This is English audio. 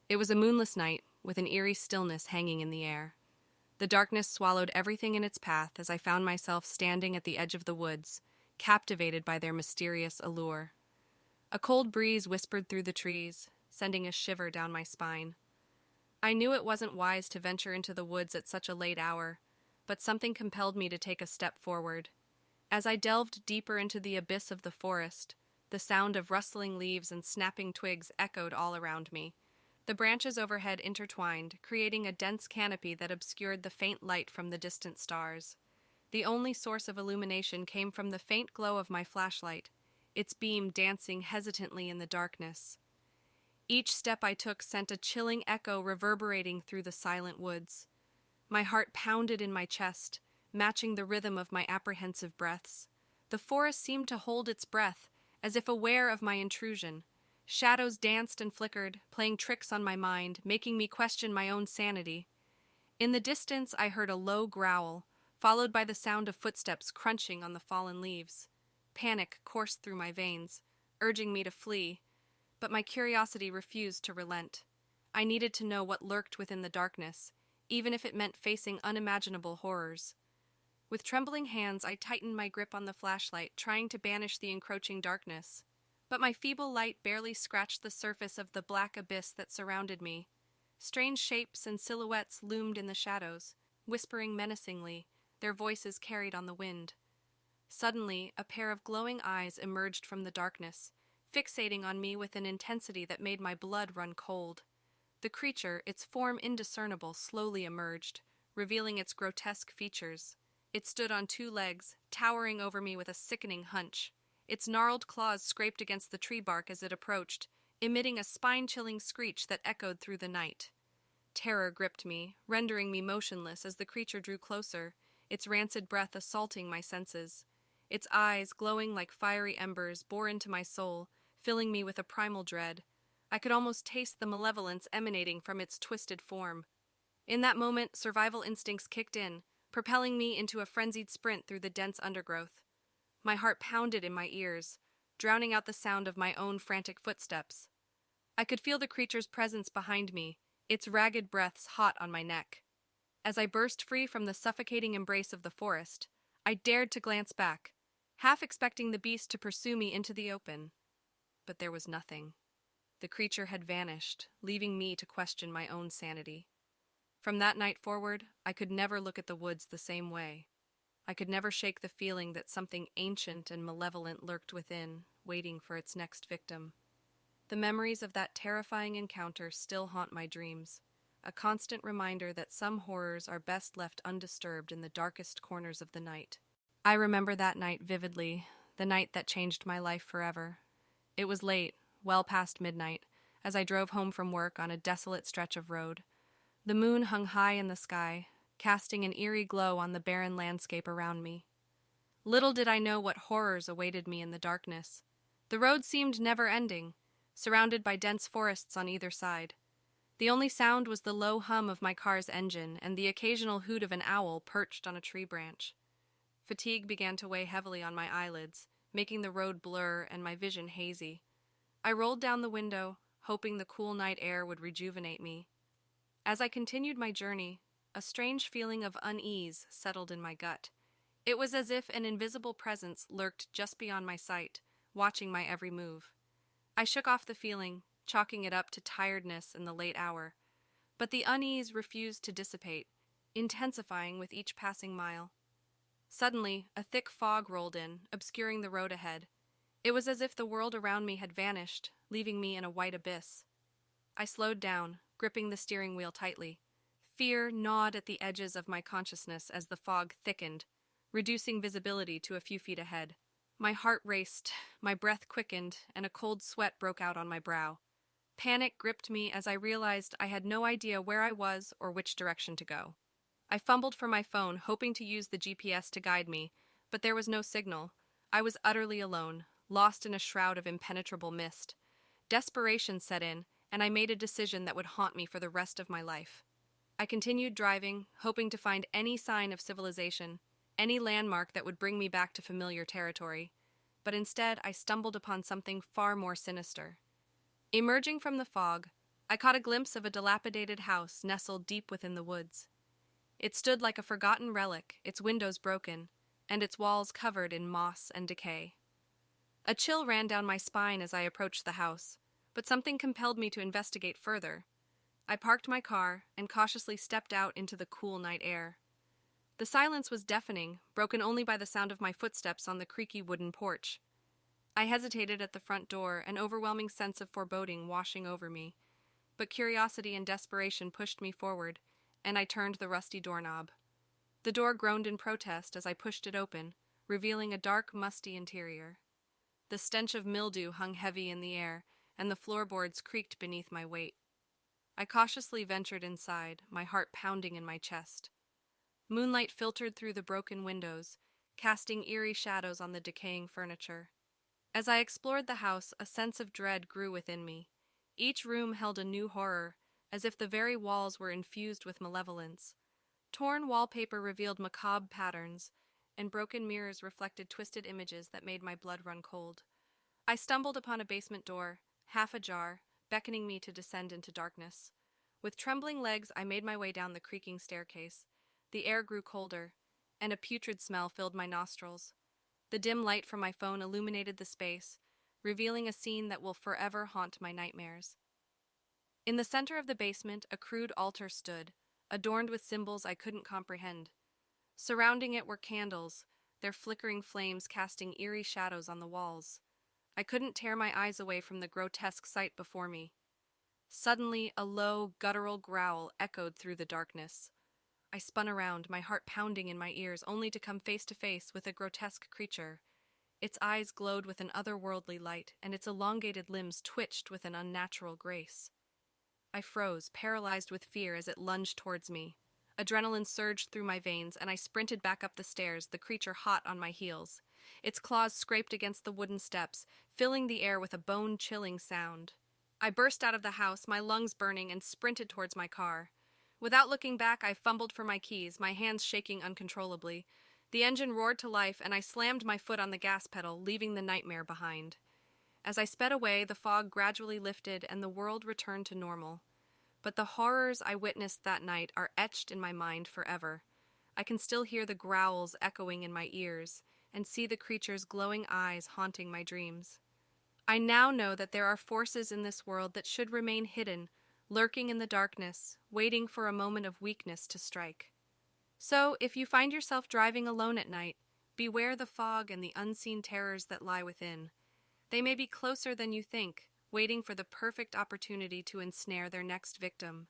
It was a moonless night, with an eerie stillness hanging in the air. The darkness swallowed everything in its path as I found myself standing at the edge of the woods, captivated by their mysterious allure. A cold breeze whispered through the trees, sending a shiver down my spine. I knew it wasn't wise to venture into the woods at such a late hour, but something compelled me to take a step forward. As I delved deeper into the abyss of the forest, the sound of rustling leaves and snapping twigs echoed all around me. The branches overhead intertwined, creating a dense canopy that obscured the faint light from the distant stars. The only source of illumination came from the faint glow of my flashlight, its beam dancing hesitantly in the darkness. Each step I took sent a chilling echo reverberating through the silent woods. My heart pounded in my chest, matching the rhythm of my apprehensive breaths. The forest seemed to hold its breath, as if aware of my intrusion. Shadows danced and flickered, playing tricks on my mind, making me question my own sanity. In the distance, I heard a low growl, followed by the sound of footsteps crunching on the fallen leaves. Panic coursed through my veins, urging me to flee, but my curiosity refused to relent. I needed to know what lurked within the darkness, even if it meant facing unimaginable horrors. With trembling hands, I tightened my grip on the flashlight, trying to banish the encroaching darkness. But my feeble light barely scratched the surface of the black abyss that surrounded me. Strange shapes and silhouettes loomed in the shadows, whispering menacingly, their voices carried on the wind. Suddenly, a pair of glowing eyes emerged from the darkness, fixating on me with an intensity that made my blood run cold. The creature, its form indiscernible, slowly emerged, revealing its grotesque features. It stood on two legs, towering over me with a sickening hunch. Its gnarled claws scraped against the tree bark as it approached, emitting a spine-chilling screech that echoed through the night. Terror gripped me, rendering me motionless as the creature drew closer, its rancid breath assaulting my senses. Its eyes, glowing like fiery embers, bore into my soul, filling me with a primal dread. I could almost taste the malevolence emanating from its twisted form. In that moment, survival instincts kicked in, propelling me into a frenzied sprint through the dense undergrowth. My heart pounded in my ears, drowning out the sound of my own frantic footsteps. I could feel the creature's presence behind me, its ragged breaths hot on my neck. As I burst free from the suffocating embrace of the forest, I dared to glance back, half expecting the beast to pursue me into the open. But there was nothing. The creature had vanished, leaving me to question my own sanity. From that night forward, I could never look at the woods the same way. I could never shake the feeling that something ancient and malevolent lurked within, waiting for its next victim. The memories of that terrifying encounter still haunt my dreams, a constant reminder that some horrors are best left undisturbed in the darkest corners of the night. I remember that night vividly, the night that changed my life forever. It was late, well past midnight, as I drove home from work on a desolate stretch of road. The moon hung high in the sky, casting an eerie glow on the barren landscape around me. Little did I know what horrors awaited me in the darkness. The road seemed never-ending, surrounded by dense forests on either side. The only sound was the low hum of my car's engine and the occasional hoot of an owl perched on a tree branch. Fatigue began to weigh heavily on my eyelids, making the road blur and my vision hazy. I rolled down the window, hoping the cool night air would rejuvenate me. As I continued my journey, a strange feeling of unease settled in my gut. It was as if an invisible presence lurked just beyond my sight, watching my every move. I shook off the feeling, chalking it up to tiredness in the late hour. But the unease refused to dissipate, intensifying with each passing mile. Suddenly, a thick fog rolled in, obscuring the road ahead. It was as if the world around me had vanished, leaving me in a white abyss. I slowed down, gripping the steering wheel tightly. Fear gnawed at the edges of my consciousness as the fog thickened, reducing visibility to a few feet ahead. My heart raced, my breath quickened, and a cold sweat broke out on my brow. Panic gripped me as I realized I had no idea where I was or which direction to go. I fumbled for my phone, hoping to use the GPS to guide me, but there was no signal. I was utterly alone, lost in a shroud of impenetrable mist. Desperation set in, and I made a decision that would haunt me for the rest of my life. I continued driving, hoping to find any sign of civilization, any landmark that would bring me back to familiar territory. But instead, I stumbled upon something far more sinister. Emerging from the fog, I caught a glimpse of a dilapidated house nestled deep within the woods. It stood like a forgotten relic, its windows broken, and its walls covered in moss and decay. A chill ran down my spine as I approached the house, but something compelled me to investigate further. I parked my car and cautiously stepped out into the cool night air. The silence was deafening, broken only by the sound of my footsteps on the creaky wooden porch. I hesitated at the front door, an overwhelming sense of foreboding washing over me, but curiosity and desperation pushed me forward, and I turned the rusty doorknob. The door groaned in protest as I pushed it open, revealing a dark, musty interior. The stench of mildew hung heavy in the air, and the floorboards creaked beneath my weight. I cautiously ventured inside, my heart pounding in my chest. Moonlight filtered through the broken windows, casting eerie shadows on the decaying furniture. As I explored the house, a sense of dread grew within me. Each room held a new horror, as if the very walls were infused with malevolence. Torn wallpaper revealed macabre patterns, and broken mirrors reflected twisted images that made my blood run cold. I stumbled upon a basement door, half ajar, beckoning me to descend into darkness. With trembling legs, I made my way down the creaking staircase. The air grew colder, and a putrid smell filled my nostrils. The dim light from my phone illuminated the space, revealing a scene that will forever haunt my nightmares. In the center of the basement, a crude altar stood, adorned with symbols I couldn't comprehend. Surrounding it were candles, their flickering flames casting eerie shadows on the walls. I couldn't tear my eyes away from the grotesque sight before me. Suddenly, a low, guttural growl echoed through the darkness. I spun around, my heart pounding in my ears, only to come face to face with a grotesque creature. Its eyes glowed with an otherworldly light, and its elongated limbs twitched with an unnatural grace. I froze, paralyzed with fear as it lunged towards me. Adrenaline surged through my veins, and I sprinted back up the stairs, the creature hot on my heels. Its claws scraped against the wooden steps, filling the air with a bone-chilling sound. I burst out of the house, my lungs burning, and sprinted towards my car. Without looking back, I fumbled for my keys, my hands shaking uncontrollably. The engine roared to life, and I slammed my foot on the gas pedal, leaving the nightmare behind. As I sped away, the fog gradually lifted, and the world returned to normal. But the horrors I witnessed that night are etched in my mind forever. I can still hear the growls echoing in my ears, and see the creature's glowing eyes haunting my dreams. I now know that there are forces in this world that should remain hidden, lurking in the darkness, waiting for a moment of weakness to strike. So, if you find yourself driving alone at night, beware the fog and the unseen terrors that lie within. They may be closer than you think, waiting for the perfect opportunity to ensnare their next victim.